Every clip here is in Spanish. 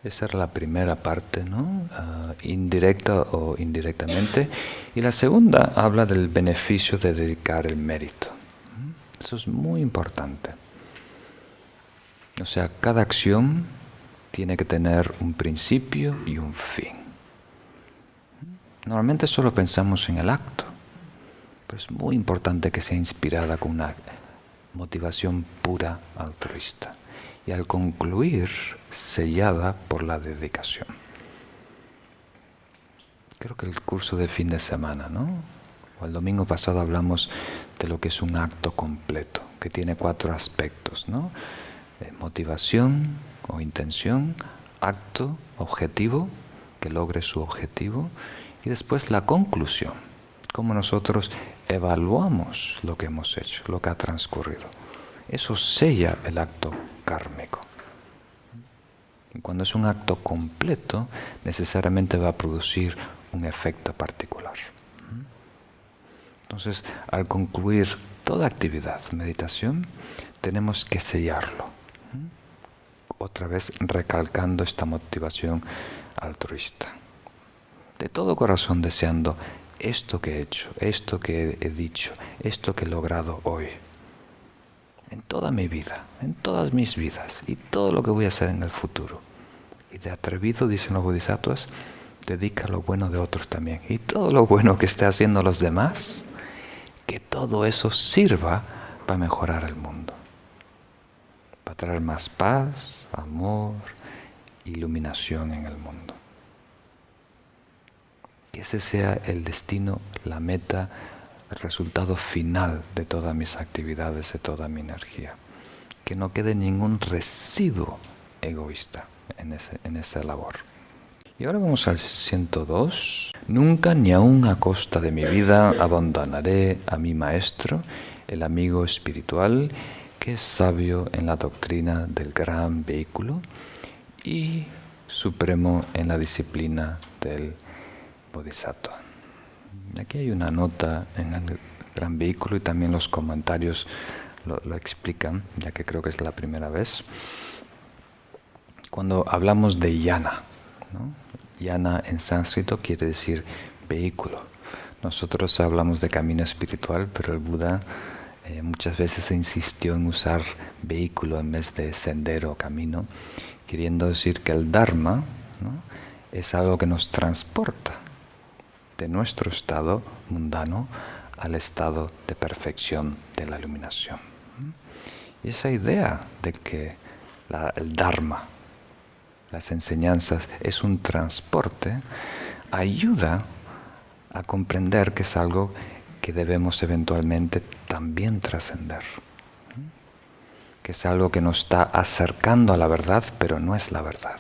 Esa era la primera parte, ¿no? Indirecta o indirectamente. Y la segunda habla del beneficio de dedicar el mérito. Eso es muy importante. O sea, cada acción tiene que tener un principio y un fin. Normalmente solo pensamos en el acto, pero es muy importante que sea inspirada con una motivación pura altruista. Y al concluir, sellada por la dedicación. Creo que el curso de fin de semana, ¿no? O el domingo pasado hablamos de lo que es un acto completo, que tiene 4 aspectos, ¿no? Motivación o intención, acto, objetivo, que logre su objetivo, y después la conclusión, cómo nosotros evaluamos lo que hemos hecho, lo que ha transcurrido. Eso sella el acto kármico. Y cuando es un acto completo, necesariamente va a producir un efecto particular. Entonces, al concluir toda actividad, meditación, tenemos que sellarlo. Otra vez recalcando esta motivación altruista. De todo corazón deseando esto que he hecho, esto que he dicho, esto que he logrado hoy. En toda mi vida, en todas mis vidas y todo lo que voy a hacer en el futuro. Y de atrevido, dicen los bodhisattvas, dedica lo bueno de otros también. Y todo lo bueno que esté haciendo los demás, que todo eso sirva para mejorar el mundo. Para traer más paz, amor, iluminación en el mundo. Que ese sea el destino, la meta, el resultado final de todas mis actividades, de toda mi energía. Que no quede ningún residuo egoísta en esa labor. Y ahora vamos al 102. Nunca ni aun a costa de mi vida abandonaré a mi maestro, el amigo espiritual, que es sabio en la doctrina del gran vehículo y supremo en la disciplina del bodhisattva. Aquí hay una nota en el gran vehículo y también los comentarios lo explican, ya que creo que es la primera vez. Cuando hablamos de yana, ¿no? Yana en sánscrito quiere decir vehículo. Nosotros hablamos de camino espiritual, pero el Buda muchas veces insistió en usar vehículo en vez de sendero o camino, queriendo decir que el Dharma, ¿no?, es algo que nos transporta de nuestro estado mundano al estado de perfección de la iluminación. Y esa idea de que el Dharma, las enseñanzas, es un transporte, ayuda a comprender que es algo que debemos eventualmente también trascender. Que es algo que nos está acercando a la verdad, pero no es la verdad.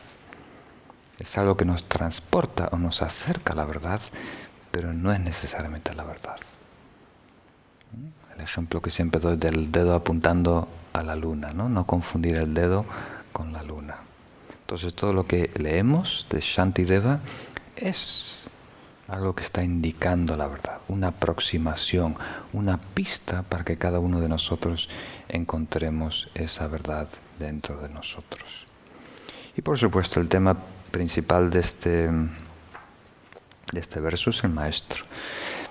Es algo que nos transporta o nos acerca a la verdad, pero no es necesariamente la verdad. El ejemplo que siempre doy del dedo apuntando a la luna, ¿no? No confundir el dedo con la luna. Entonces todo lo que leemos de Shantideva es algo que está indicando la verdad, una aproximación, una pista para que cada uno de nosotros encontremos esa verdad dentro de nosotros. Y por supuesto el tema principal de este verso es el maestro.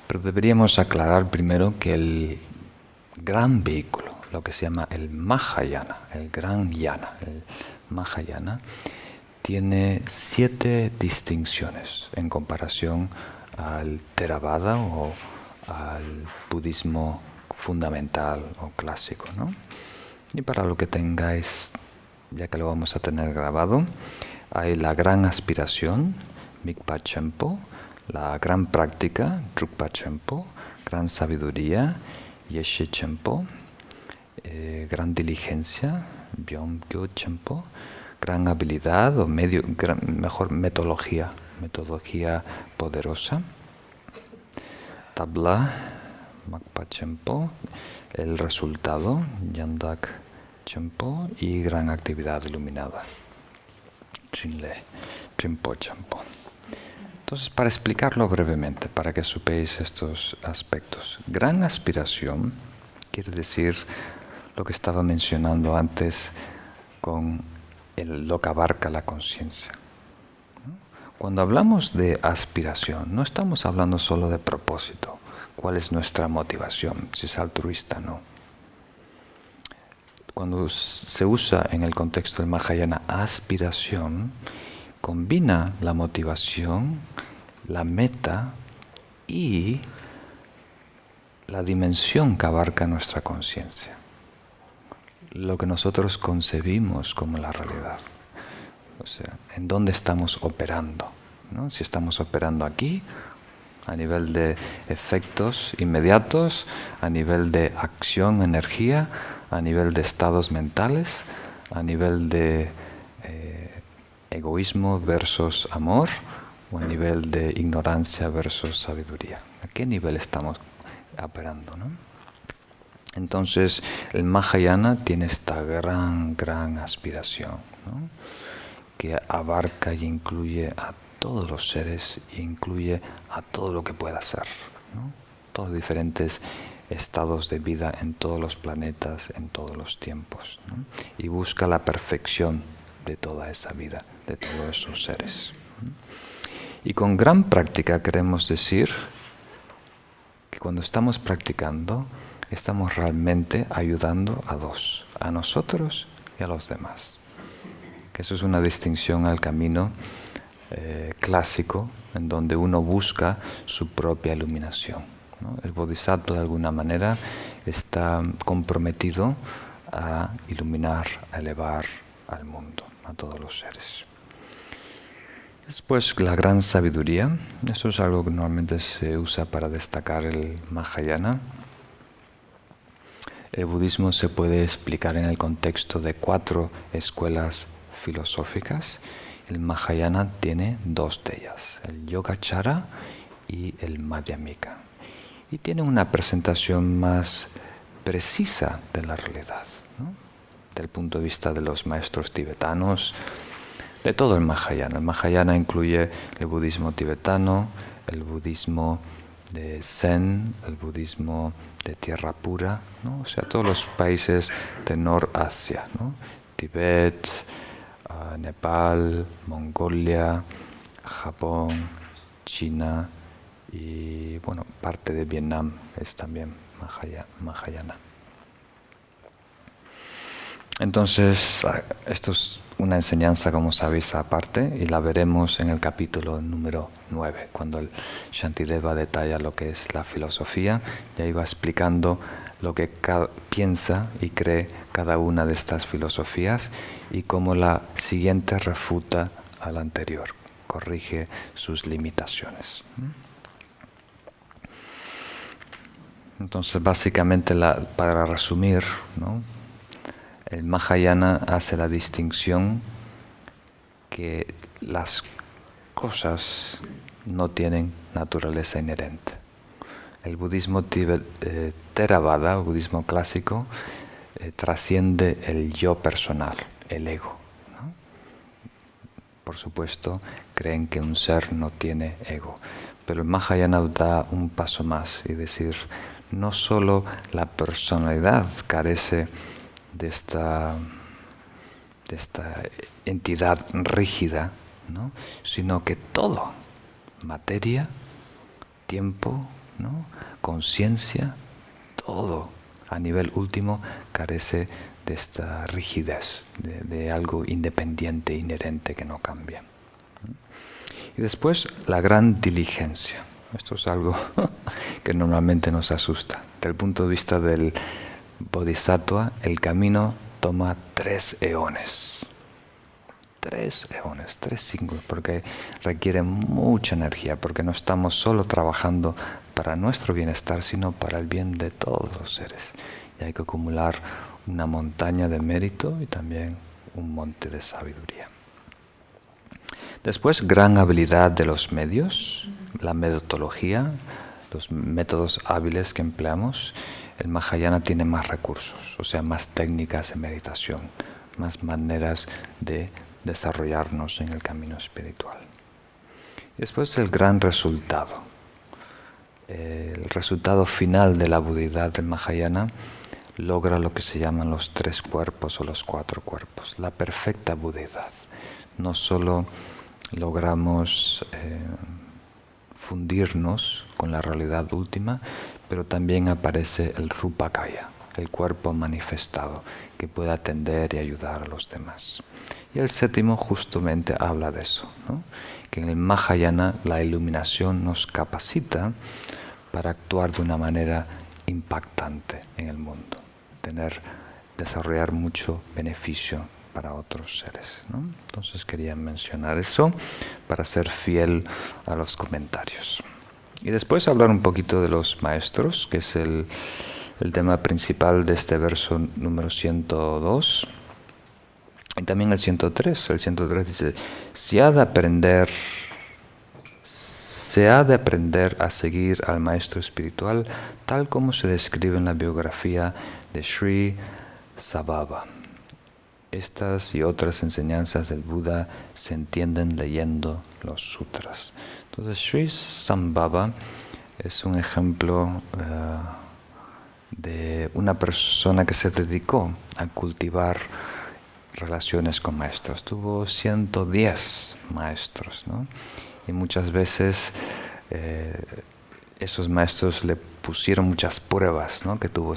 Pero deberíamos aclarar primero que el gran vehículo, lo que se llama el Mahayana, el gran yana, el Mahayana, tiene 7 distinciones en comparación al Theravada o al budismo fundamental o clásico, ¿no? Y para lo que tengáis, ya que lo vamos a tener grabado, hay la gran aspiración, Mikpa Chenpo, la gran práctica, Drukpa Chenpo, gran sabiduría, Yeshe Chenpo, gran diligencia, Byom-gyo Chenpo, gran habilidad o mejor metodología poderosa, Tabla, Makpa Chenpo, el resultado, Yandak Chenpo, y gran actividad iluminada, Trinle, Trimpo Chenpo. Entonces, para explicarlo brevemente, para que supéis estos aspectos, gran aspiración quiere decir lo que estaba mencionando antes con lo que abarca la conciencia. Cuando hablamos de aspiración, no estamos hablando solo de propósito. ¿Cuál es nuestra motivación? Si es altruista, no. Cuando se usa en el contexto del Mahayana aspiración, combina la motivación, la meta y la dimensión que abarca nuestra conciencia. Lo que nosotros concebimos como la realidad. O sea, en dónde estamos operando, ¿no? Si estamos operando aquí, a nivel de efectos inmediatos, a nivel de acción, energía, a nivel de estados mentales, a nivel de egoísmo versus amor, o a nivel de ignorancia versus sabiduría. ¿A qué nivel estamos operando, no? Entonces, el Mahayana tiene esta gran aspiración, ¿no? Que abarca y incluye a todos los seres e incluye a todo lo que pueda ser, ¿no? Todos diferentes estados de vida en todos los planetas, en todos los tiempos, ¿no? Y busca la perfección de toda esa vida, de todos esos seres, ¿no? Y con gran práctica queremos decir que cuando estamos practicando, estamos realmente ayudando a dos, a nosotros y a los demás. Que eso es una distinción al camino clásico, en donde uno busca su propia iluminación, ¿no? El bodhisattva de alguna manera está comprometido a iluminar, a elevar al mundo, a todos los seres. Después, la gran sabiduría. Esto es algo que normalmente se usa para destacar el Mahayana. El budismo se puede explicar en el contexto de 4 escuelas filosóficas. El Mahayana tiene 2 de ellas, el Yogacara y el Madhyamika. Y tiene una presentación más precisa de la realidad, ¿no? Del punto de vista de los maestros tibetanos, de todo el Mahayana. El Mahayana incluye el budismo tibetano, el budismo de Zen, el budismo de Tierra Pura, ¿no? O sea, todos los países de Nord-Asia, ¿no? Tibet, Nepal, Mongolia, Japón, China y, bueno, parte de Vietnam es también Mahayana. Entonces, esto es una enseñanza, como sabéis, aparte, y la veremos en el capítulo número 9, cuando el Shantideva detalla lo que es la filosofía. Ya iba explicando lo que piensa y cree cada una de estas filosofías y cómo la siguiente refuta a la anterior, corrige sus limitaciones. Entonces, básicamente, para resumir, ¿no? El Mahayana hace la distinción que las cosas no tienen naturaleza inherente. El budismo Theravada, el budismo clásico, trasciende el yo personal, el ego, ¿no? Por supuesto, creen que un ser no tiene ego. Pero el Mahayana da un paso más y decir, no solo la personalidad carece de esta entidad rígida, ¿no? Sino que todo, materia, tiempo, ¿no? Conciencia, todo a nivel último carece de esta rigidez, de algo independiente, inherente que no cambia. Y después la gran diligencia. Esto es algo que normalmente nos asusta. Desde el punto de vista del Bodhisattva, el camino toma 3 eones. 3 eones, 3 siglos, porque requiere mucha energía, porque no estamos solo trabajando para nuestro bienestar, sino para el bien de todos los seres. Y hay que acumular una montaña de mérito y también un monte de sabiduría. Después, gran habilidad de los medios, la metodología, los métodos hábiles que empleamos. El Mahayana tiene más recursos, o sea, más técnicas de meditación, más maneras de desarrollarnos en el camino espiritual. Y después el gran resultado. El resultado final de la budidad del Mahayana logra lo que se llaman los 3 cuerpos o los 4 cuerpos, la perfecta budeidad. No solo logramos fundirnos con la realidad última, pero también aparece el Rupakaya, el cuerpo manifestado, que puede atender y ayudar a los demás. Y el 7º justamente habla de eso, ¿no? Que en el Mahayana la iluminación nos capacita para actuar de una manera impactante en el mundo, desarrollar mucho beneficio para otros seres, ¿no? Entonces quería mencionar eso para ser fiel a los comentarios. Y después hablar un poquito de los maestros, que es el tema principal de este verso número 102. Y también el 103. El 103 dice, se ha de aprender a seguir al maestro espiritual tal como se describe en la biografía de Sri Sabhava. Estas y otras enseñanzas del Buda se entienden leyendo los sutras. Entonces, Sri Sambhava es un ejemplo de una persona que se dedicó a cultivar relaciones con maestros. Tuvo 110 maestros, ¿no? Y muchas veces esos maestros le pusieron muchas pruebas, ¿no? Que tuvo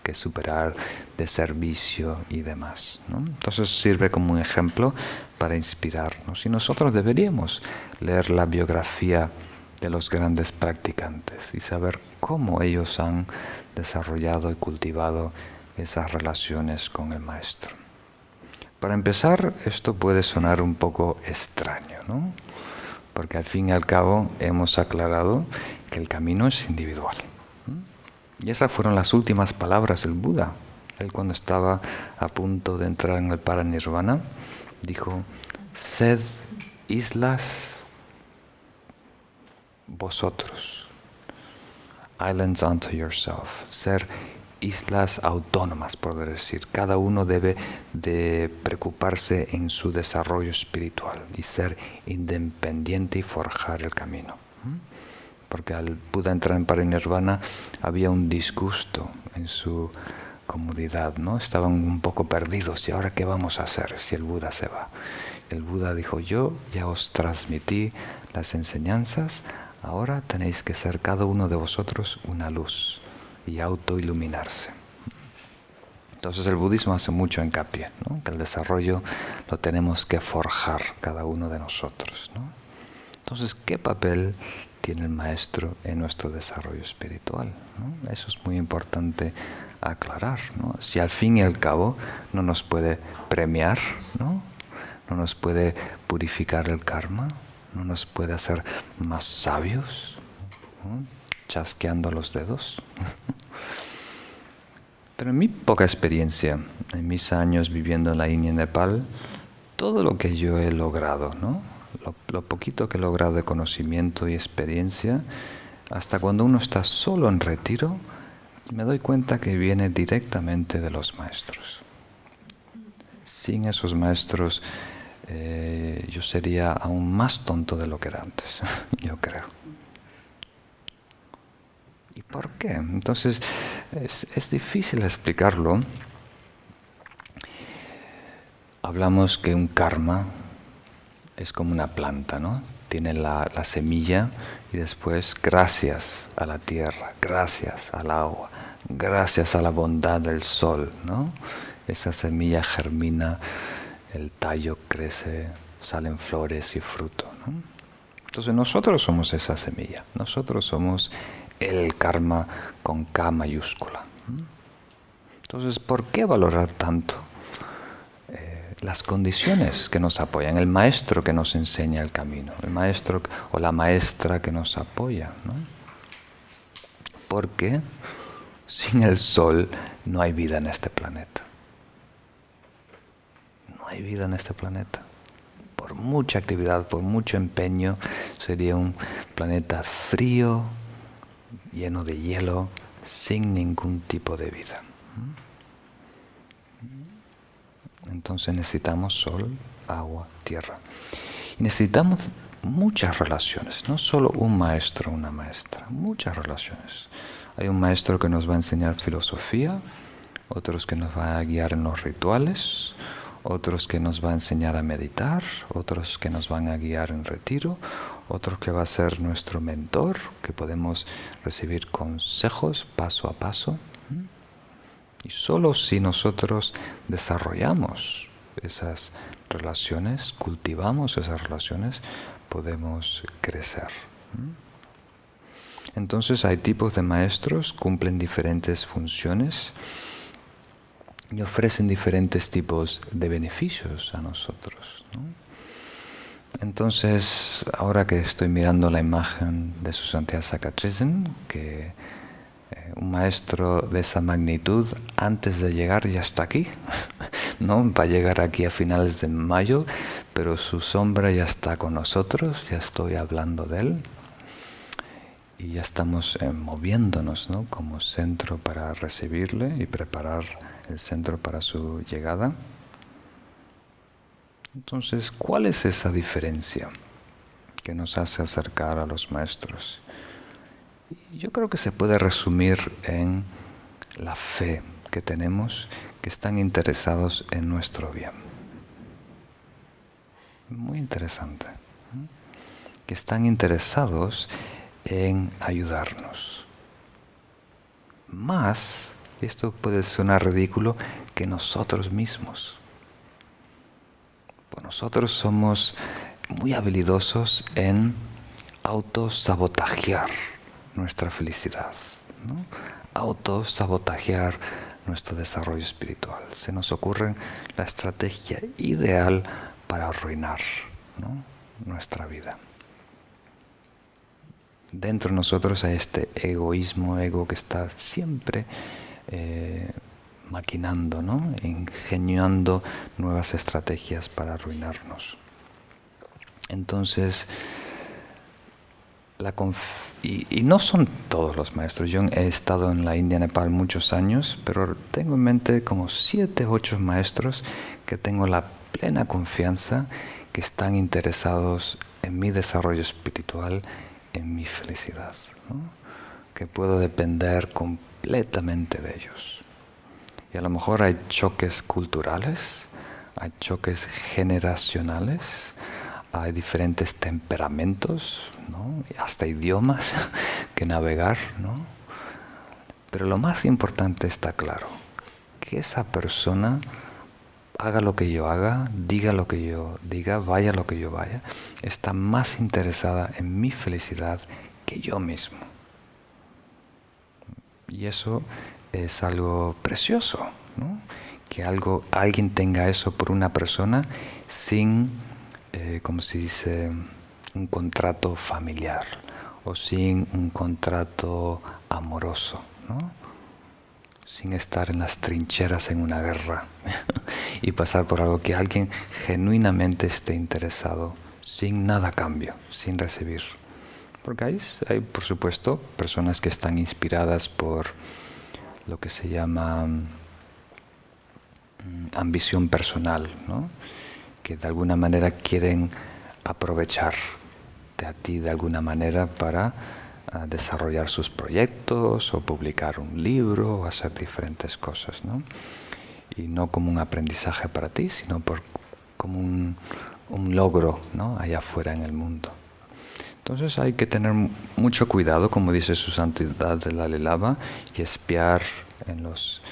que superar de servicio y demás, ¿no? Entonces sirve como un ejemplo para inspirarnos. Y nosotros deberíamos leer la biografía de los grandes practicantes y saber cómo ellos han desarrollado y cultivado esas relaciones con el maestro. Para empezar, esto puede sonar un poco extraño, ¿no? Porque al fin y al cabo hemos aclarado que el camino es individual. Y esas fueron las últimas palabras del Buda. Él, cuando estaba a punto de entrar en el paranirvana, dijo, sed islas vosotros, islands unto yourself, ser islas autónomas, por decir. Cada uno debe de preocuparse en su desarrollo espiritual y ser independiente y forjar el camino. Porque al Buda entrar en parinirvana había un disgusto en su comunidad, ¿no? Estaban un poco perdidos. ¿Y ahora qué vamos a hacer si el Buda se va? El Buda dijo, yo ya os transmití las enseñanzas, ahora tenéis que ser cada uno de vosotros una luz y autoiluminarse. Entonces el budismo hace mucho hincapié, ¿no? Que el desarrollo lo tenemos que forjar cada uno de nosotros, ¿no? Entonces, ¿qué papel tiene el maestro en nuestro desarrollo espiritual, ¿no? Eso es muy importante aclarar, ¿no? Si al fin y al cabo no nos puede premiar, ¿no? No nos puede purificar el karma, no nos puede hacer más sabios, ¿no? Chasqueando los dedos. Pero en mi poca experiencia, en mis años viviendo en la India y Nepal, todo lo que yo he logrado, ¿no? Lo poquito que he logrado de conocimiento y experiencia, hasta cuando uno está solo en retiro, me doy cuenta que viene directamente de los maestros. Sin esos maestros, yo sería aún más tonto de lo que era antes, yo creo. ¿Y por qué? Entonces, es difícil explicarlo. Hablamos que un karma es como una planta, ¿no? Tiene la semilla y después, gracias a la tierra, gracias al agua, gracias a la bondad del sol, ¿no? Esa semilla germina, el tallo crece, salen flores y fruto, ¿no? Entonces nosotros somos esa semilla, nosotros somos el karma con K mayúscula. Entonces, ¿por qué valorar tanto las condiciones que nos apoyan, el maestro que nos enseña el camino, el maestro o la maestra que nos apoya, ¿no? Porque sin el sol no hay vida en este planeta. No hay vida en este planeta. Por mucha actividad, por mucho empeño, sería un planeta frío, lleno de hielo, sin ningún tipo de vida. Entonces necesitamos sol, agua, tierra. Y necesitamos muchas relaciones, no solo un maestro o una maestra, muchas relaciones. Hay un maestro que nos va a enseñar filosofía, otros que nos van a guiar en los rituales, otros que nos van a enseñar a meditar, otros que nos van a guiar en retiro, otro que va a ser nuestro mentor, que podemos recibir consejos paso a paso. Y solo si nosotros desarrollamos esas relaciones, cultivamos esas relaciones, podemos crecer. Entonces hay tipos de maestros, cumplen diferentes funciones y ofrecen diferentes tipos de beneficios a nosotros, ¿no? Entonces, ahora que estoy mirando la imagen de su santidad Sakatrisen, que un maestro de esa magnitud antes de llegar ya está aquí, ¿no? Va a llegar aquí a finales de mayo, pero su sombra ya está con nosotros, ya estoy hablando de él y ya estamos moviéndonos, ¿no? Como centro para recibirle y preparar el centro para su llegada. Entonces, ¿cuál es esa diferencia que nos hace acercar a los maestros? Yo creo que se puede resumir en la fe que tenemos, que están interesados en nuestro bien. Muy interesante, ¿no? Que están interesados en ayudarnos. Más, y esto puede sonar ridículo, que nosotros mismos. Pues nosotros somos muy habilidosos en autosabotajear nuestra felicidad, ¿no? Autosabotajear nuestro desarrollo espiritual. Se nos ocurre la estrategia ideal para arruinar, ¿no? Nuestra vida. Dentro de nosotros hay este ego que está siempre maquinando, ¿no? Ingeniando nuevas estrategias para arruinarnos. Entonces, y no son todos los maestros. Yo he estado en la India, Nepal muchos años, pero tengo en mente como 7, 8 maestros que tengo la plena confianza que están interesados en mi desarrollo espiritual, en mi felicidad, ¿no? Que puedo depender completamente de ellos. Y a lo mejor hay choques culturales, hay choques generacionales, hay diferentes temperamentos, ¿no? Hasta idiomas que navegar, ¿no? Pero lo más importante está claro, que esa persona haga lo que yo haga, diga lo que yo diga, vaya lo que yo vaya, está más interesada en mi felicidad que yo mismo. Y eso es algo precioso, ¿no? Que alguien tenga eso por una persona sin, como se dice, un contrato familiar o sin un contrato amoroso, ¿no? Sin estar en las trincheras en una guerra y pasar por algo que alguien genuinamente esté interesado, sin nada a cambio, sin recibir. Porque hay, por supuesto, personas que están inspiradas por lo que se llama ambición personal, ¿no? Que de alguna manera quieren aprovecharte a ti de alguna manera para desarrollar sus proyectos o publicar un libro o hacer diferentes cosas, ¿no? Y no como un aprendizaje para ti, sino como un logro, ¿no? Allá afuera en el mundo. Entonces hay que tener mucho cuidado, como dice su santidad de Dalai Lama, y espiar en los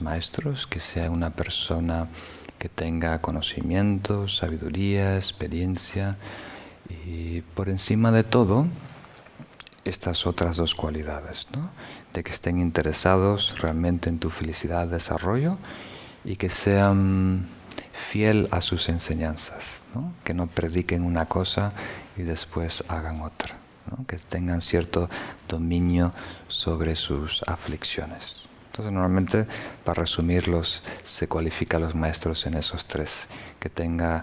maestros, que sea una persona que tenga conocimiento, sabiduría, experiencia y por encima de todo estas otras dos cualidades, ¿no? De que estén interesados realmente en tu felicidad, desarrollo y que sean fiel a sus enseñanzas, ¿no? Que no prediquen una cosa y después hagan otra, ¿no? Que tengan cierto dominio sobre sus aflicciones. Entonces normalmente, para resumirlos, se cualifica a los maestros en esos tres: que tenga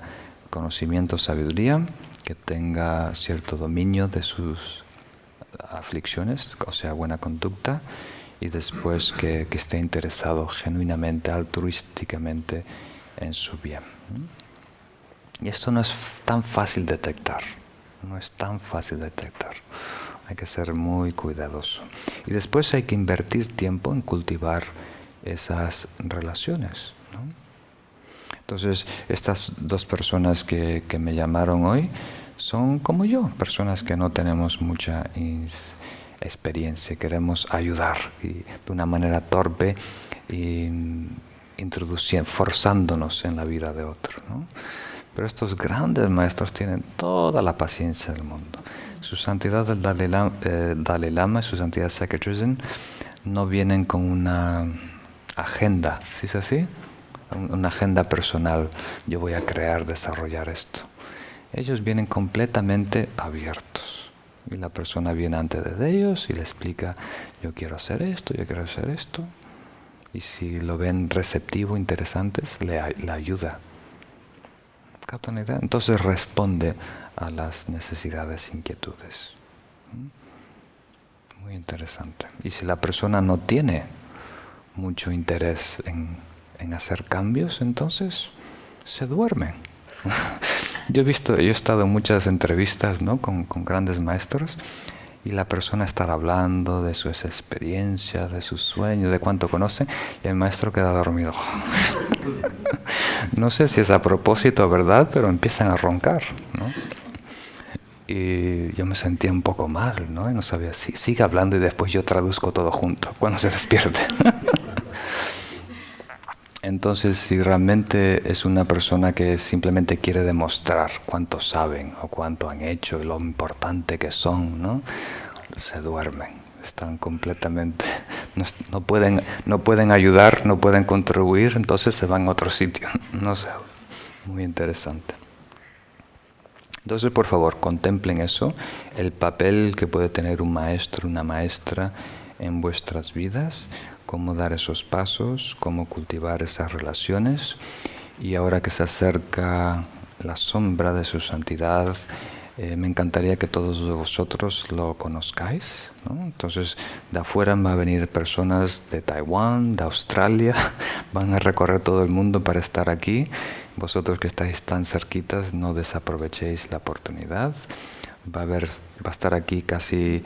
conocimiento, sabiduría, que tenga cierto dominio de sus aflicciones, o sea, buena conducta, y después que esté interesado genuinamente, altruísticamente en su bien. Y esto no es tan fácil detectar, no es tan fácil detectar. Hay que ser muy cuidadoso. Y después hay que invertir tiempo en cultivar esas relaciones, ¿no? Entonces, estas dos personas que me llamaron hoy son como yo, personas que no tenemos mucha experiencia, queremos ayudar y de una manera torpe y forzándonos en la vida de otro, ¿no? Pero estos grandes maestros tienen toda la paciencia del mundo. Su santidad el Dalai Lama y su santidad Sacred Chosen no vienen con una agenda, ¿sí es así? Una agenda personal. Yo voy a crear, desarrollar esto. Ellos vienen completamente abiertos. Y la persona viene antes de ellos y le explica, yo quiero hacer esto, yo quiero hacer esto. Y si lo ven receptivo, interesantes, le ayuda. ¿Captan la idea? Entonces responde a las necesidades, inquietudes. Muy interesante. Y si la persona no tiene mucho interés en hacer cambios, entonces se duermen. Yo he estado en muchas entrevistas, ¿no?, con grandes maestros, y la persona estar hablando de sus experiencias, de sus sueños, de cuánto conoce, y el maestro queda dormido. No sé si es a propósito, ¿verdad?, pero empiezan a roncar, ¿no? Y yo me sentía un poco mal, ¿no? Y no sabía si sigue hablando y después yo traduzco todo junto cuando se despierte. Entonces, si realmente es una persona que simplemente quiere demostrar cuánto saben o cuánto han hecho y lo importante que son, ¿no?, se duermen, están completamente, no pueden ayudar, no pueden contribuir, entonces se van a otro sitio. No sé, muy interesante. Entonces, por favor, contemplen eso, el papel que puede tener un maestro, una maestra en vuestras vidas, cómo dar esos pasos, cómo cultivar esas relaciones. Y ahora que se acerca la sombra de su santidad, me encantaría que todos vosotros lo conozcáis, ¿no? Entonces, de afuera van a venir personas de Taiwán, de Australia, van a recorrer todo el mundo para estar aquí. Vosotros que estáis tan cerquitas, no desaprovechéis la oportunidad. Va a estar aquí casi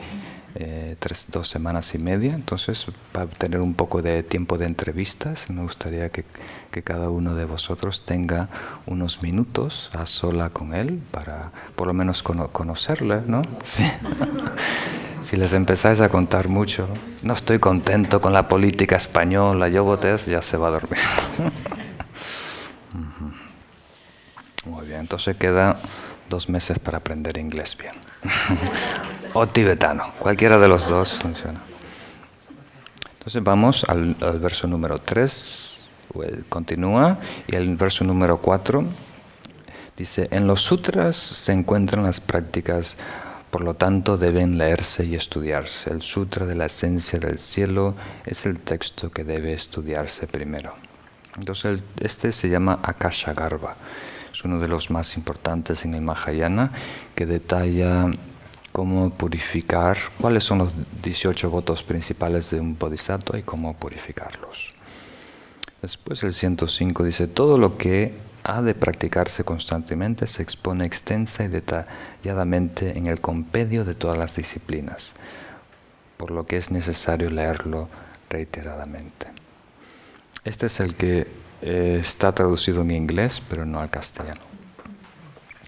2 semanas y media, entonces va a tener un poco de tiempo de entrevistas. Me gustaría que cada uno de vosotros tenga unos minutos a sola con él para por lo menos conocerle, ¿no? Sí. Si les empezáis a contar mucho, no estoy contento con la política española, yo voté, ya se va a dormir. Muy bien, entonces queda 2 meses para aprender inglés bien. O tibetano, cualquiera de los dos funciona. Entonces vamos al verso número 3, continúa, y el verso número 4 dice, en los sutras se encuentran las prácticas, por lo tanto deben leerse y estudiarse. El sutra de la esencia del cielo es el texto que debe estudiarse primero. Entonces este se llama Akashagarbha. Es uno de los más importantes en el Mahayana, que detalla cómo purificar, cuáles son los 18 votos principales de un bodhisattva y cómo purificarlos. Después el 105 dice, todo lo que ha de practicarse constantemente se expone extensa y detalladamente en el compendio de todas las disciplinas, por lo que es necesario leerlo reiteradamente. Este es el que está traducido en inglés, pero no al castellano.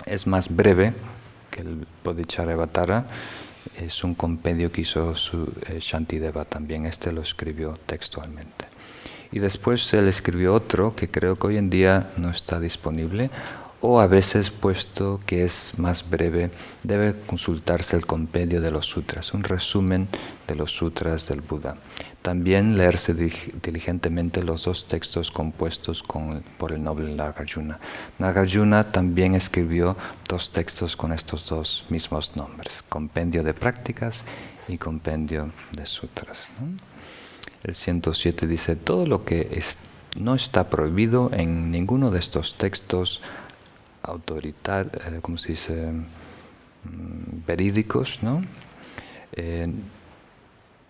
Es más breve que el Bodhicharyavatara, es un compendio que hizo Shantideva también. Este lo escribió textualmente. Y después él escribió otro que creo que hoy en día no está disponible, o a veces, puesto que es más breve, debe consultarse el compendio de los sutras, un resumen de los sutras del Buda. También leerse diligentemente los 2 textos compuestos por el noble Nagarjuna. Nagarjuna también escribió 2 textos con estos 2 mismos nombres, compendio de prácticas y compendio de sutras, ¿no? El 107 dice, todo lo que no está prohibido en ninguno de estos textos ¿cómo se dice? Verídicos, ¿no?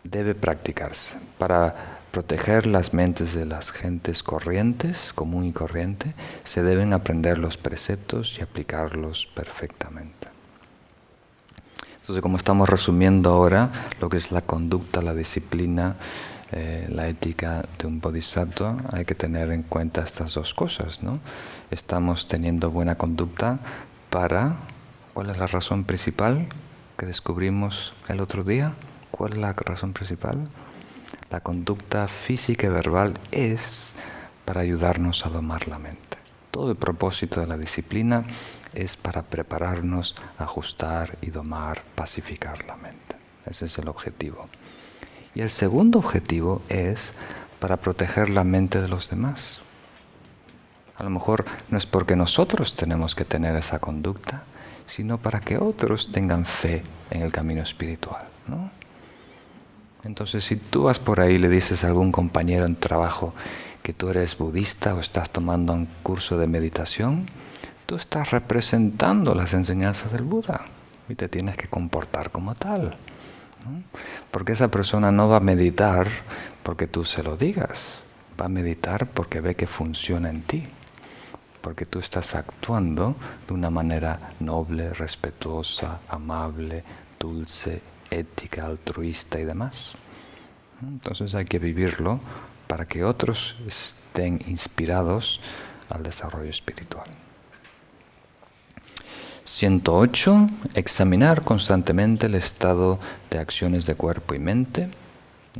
Debe practicarse para proteger las mentes de las gentes corrientes, común y corriente. Se deben aprender los preceptos y aplicarlos perfectamente. Entonces, como estamos resumiendo ahora lo que es la conducta, la disciplina, la ética de un bodhisattva, hay que tener en cuenta estas dos cosas, ¿no? Estamos teniendo buena conducta para... ¿Cuál es la razón principal que descubrimos el otro día? ¿Cuál es la razón principal? La conducta física y verbal es para ayudarnos a domar la mente. Todo el propósito de la disciplina es para prepararnos a ajustar y domar, pacificar la mente. Ese es el objetivo. Y el segundo objetivo es para proteger la mente de los demás. A lo mejor no es porque nosotros tenemos que tener esa conducta, sino para que otros tengan fe en el camino espiritual, ¿no? Entonces, si tú vas por ahí y le dices a algún compañero en trabajo que tú eres budista o estás tomando un curso de meditación, tú estás representando las enseñanzas del Buda y te tienes que comportar como tal, ¿no? Porque esa persona no va a meditar porque tú se lo digas, va a meditar porque ve que funciona en ti, porque tú estás actuando de una manera noble, respetuosa, amable, dulce, ética, altruista y demás. Entonces hay que vivirlo para que otros estén inspirados al desarrollo espiritual. 108. Examinar constantemente el estado de acciones de cuerpo y mente,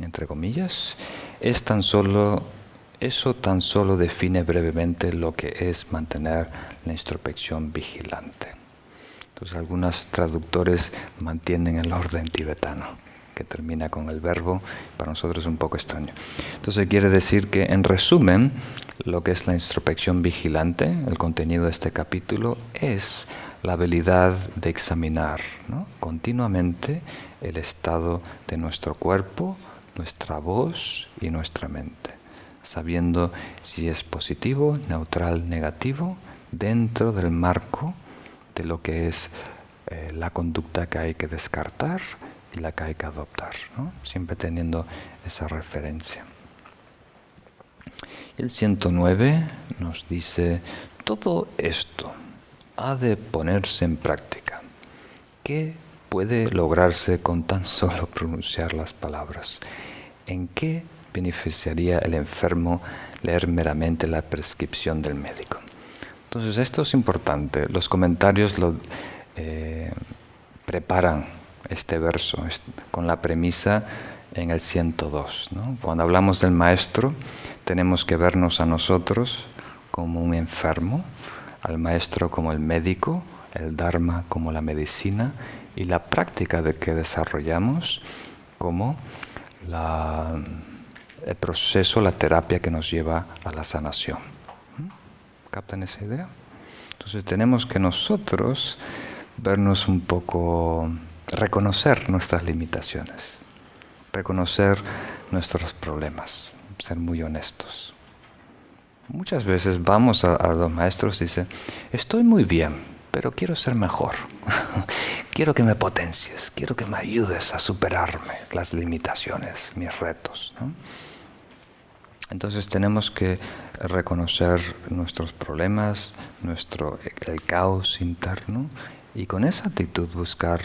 entre comillas, eso tan solo define brevemente lo que es mantener la introspección vigilante. Entonces algunos traductores mantienen el orden tibetano, que termina con el verbo, para nosotros es un poco extraño. Entonces quiere decir que, en resumen, lo que es la introspección vigilante, el contenido de este capítulo, es la habilidad de examinar, ¿no?, continuamente el estado de nuestro cuerpo, nuestra voz y nuestra mente, sabiendo si es positivo, neutral, negativo, dentro del marco de lo que es la conducta que hay que descartar y la que hay que adoptar, ¿no? Siempre teniendo esa referencia. El 109 nos dice, todo esto ha de ponerse en práctica. ¿Qué puede lograrse con tan solo pronunciar las palabras? ¿En qué beneficiaría el enfermo leer meramente la prescripción del médico? Entonces esto es importante. Los comentarios lo preparan este verso con la premisa en el 102, ¿no? Cuando hablamos del maestro, tenemos que vernos a nosotros como un enfermo, al maestro como el médico, el Dharma como la medicina y la práctica de que desarrollamos como el proceso, la terapia que nos lleva a la sanación. ¿Captan esa idea? Entonces tenemos que nosotros vernos un poco, reconocer nuestras limitaciones, reconocer nuestros problemas, ser muy honestos. Muchas veces vamos a los maestros y dicen, estoy muy bien, pero quiero ser mejor. Quiero que me potencies, quiero que me ayudes a superarme las limitaciones, mis retos, ¿no? Entonces tenemos que reconocer nuestros problemas, el caos interno, y con esa actitud buscar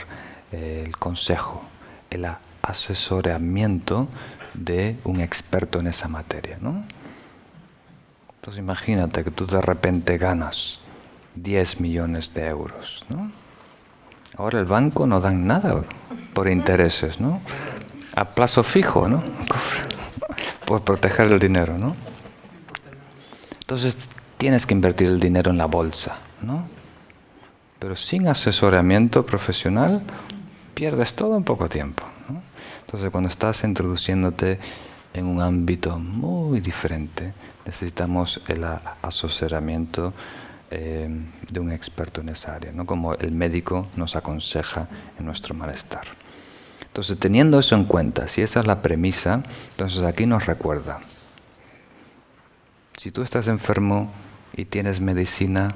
el consejo, el asesoramiento de un experto en esa materia, ¿no? Entonces imagínate que tú de repente ganas 10 millones de euros, ¿no? Ahora el banco no dan nada por intereses, ¿no? A plazo fijo, ¿no? Por proteger el dinero, ¿no? Entonces tienes que invertir el dinero en la bolsa, ¿no? Pero sin asesoramiento profesional pierdes todo en poco tiempo, ¿no? Entonces cuando estás introduciéndote en un ámbito muy diferente, necesitamos el asesoramiento de un experto en esa área, ¿no? Como el médico nos aconseja en nuestro malestar. Entonces, teniendo eso en cuenta, si esa es la premisa, entonces aquí nos recuerda, si tú estás enfermo y tienes medicina,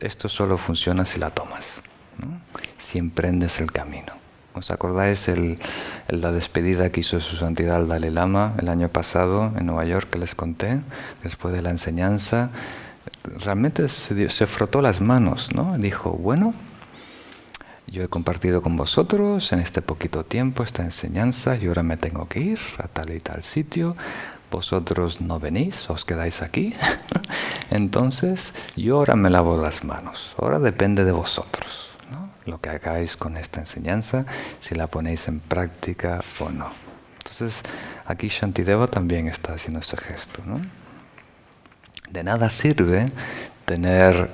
esto solo funciona si la tomas, ¿no? Si emprendes el camino. ¿Os acordáis la despedida que hizo Su Santidad el Dalai Lama el año pasado en Nueva York, que les conté, después de la enseñanza? Realmente se frotó las manos, ¿no? Dijo, bueno, yo he compartido con vosotros en este poquito tiempo esta enseñanza y ahora me tengo que ir a tal y tal sitio. Vosotros no venís, os quedáis aquí. Entonces, yo ahora me lavo las manos. Ahora depende de vosotros, ¿no? Lo que hagáis con esta enseñanza, si la ponéis en práctica o no. Entonces, aquí Shantideva también está haciendo ese gesto, ¿no? De nada sirve tener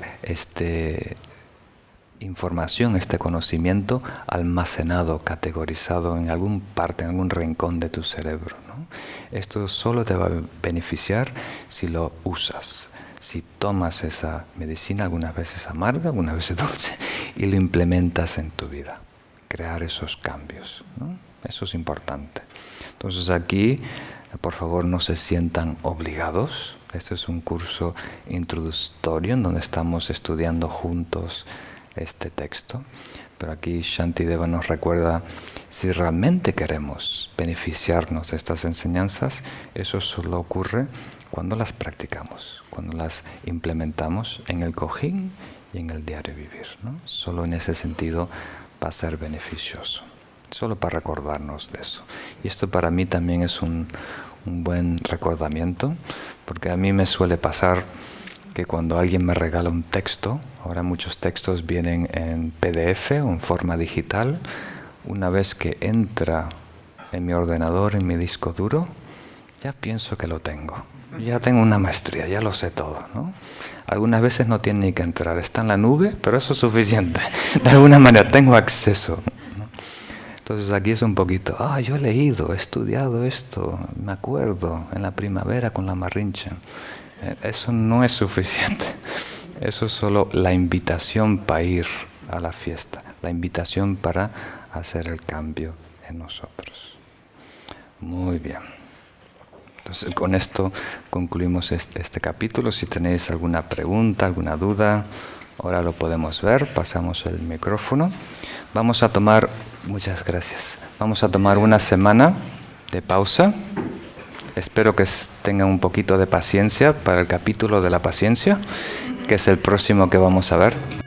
información, este conocimiento almacenado, categorizado en algún parte, en algún rincón de tu cerebro, ¿no? Esto solo te va a beneficiar si lo usas, si tomas esa medicina, algunas veces amarga, algunas veces dulce, y lo implementas en tu vida, crear esos cambios, ¿no? Eso es importante. Entonces aquí, por favor, no se sientan obligados. Este es un curso introductorio en donde estamos estudiando juntos este texto, pero aquí Shantideva nos recuerda, si realmente queremos beneficiarnos de estas enseñanzas, eso solo ocurre cuando las practicamos, cuando las implementamos en el cojín y en el diario vivir, ¿no? Solo en ese sentido va a ser beneficioso, solo para recordarnos de eso. Y esto para mí también es un buen recordamiento, porque a mí me suele pasar que cuando alguien me regala un texto, ahora muchos textos vienen en PDF o en forma digital, una vez que entra en mi ordenador, en mi disco duro, ya pienso que lo tengo. Ya tengo una maestría, ya lo sé todo, ¿no? Algunas veces no tiene ni que entrar, está en la nube, pero eso es suficiente. De alguna manera tengo acceso, ¿no? Entonces aquí es un poquito, yo he leído, he estudiado esto, me acuerdo, en la primavera con la Marrinche. Eso no es suficiente. Eso es solo la invitación para ir a la fiesta, la invitación para hacer el cambio en nosotros. Muy bien. Entonces con esto concluimos este capítulo. Si tenéis alguna pregunta, alguna duda, ahora lo podemos ver. Pasamos el micrófono. Vamos a tomar, muchas gracias. Vamos a tomar una semana de pausa. Espero que tengan un poquito de paciencia para el capítulo de la paciencia, que es el próximo que vamos a ver.